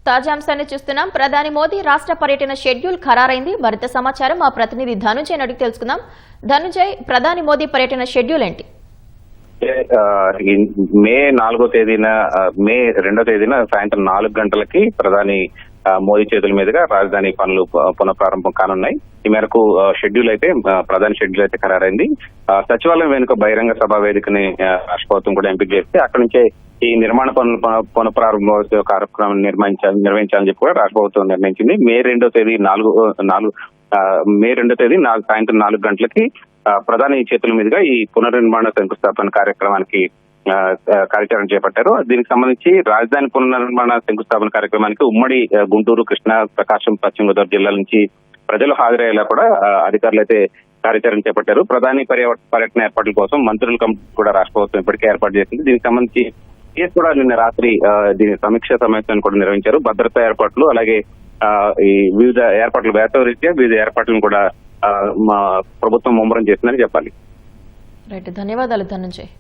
తాజా అంశాన్ని చూస్తున్నాం. ప్రధాని మోదీ రాష్ట్ర పర్యటన షెడ్యూల్ ఖరారైంది. మరింత సమాచారం మా ప్రతినిధి ధనుంజయ్ అడిగి తెలుసుకుందాం. ధనుంజయ్, ప్రధాని మోదీ పర్యటన షెడ్యూల్ ఏంటి? మే 4వ తేదీన మే 2వ తేదీన సాయంత్రం 4 గంటలకి ప్రధాని మోదీ చేతుల మీదుగా రాజధాని పనులు పునఃప్రారంభం కానున్నాయి. ఈ మేరకు షెడ్యూల్ అయితే ప్రధాని షెడ్యూల్ అయితే ఖరారైంది. సచివాలయం వెనుక బహిరంగ సభా వేదికని రాష్ట్ర ప్రభుత్వం కూడా ఎంపిక చేస్తే అక్కడి నుంచే ఈ నిర్మాణ పనులు పునఃప్రారంభోత్సవ కార్యక్రమం నిర్వహించాలని చెప్పి కూడా రాష్ట్ర ప్రభుత్వం నిర్ణయించింది. మే 2వ తేదీ సాయంత్రం 4 గంటలకి ప్రధాని చేతుల మీదుగా ఈ పునర్నిర్మాణ శంకుస్థాపన కార్యక్రమానికి కార్యాచరణ చేపట్టారు. దీనికి సంబంధించి రాజధాని పునర్నిర్మాణ శంకుస్థాపన కార్యక్రమానికి ఉమ్మడి గుంటూరు, కృష్ణా, ప్రకాశం, పశ్చిమ గోదావరి జిల్లాల నుంచి ప్రజలు హాజరయ్యేలా కూడా అధికారులు అయితే కార్యాచరణ చేపట్టారు. ప్రధాని పర్యటన ఏర్పాట్ల కోసం మంత్రుల కమిటీ కూడా రాష్ట్ర ప్రభుత్వం ఇప్పటికే ఏర్పాటు చేసింది. దీనికి సంబంధించి కేసు కూడా నిన్న రాత్రి దీని సమీక్ష సమావేశాన్ని కూడా నిర్వహించారు. భద్రతా ఏర్పాట్లు అలాగే ఈ వివిధ ఏర్పాట్లు వేసవరీత్యా వివిధ ఏర్పాట్లను కూడా మా ప్రభుత్వం ముమ్మరం చేసిందని చెప్పాలి. రైట్, ధన్యవాదాలు ధనంజయ్.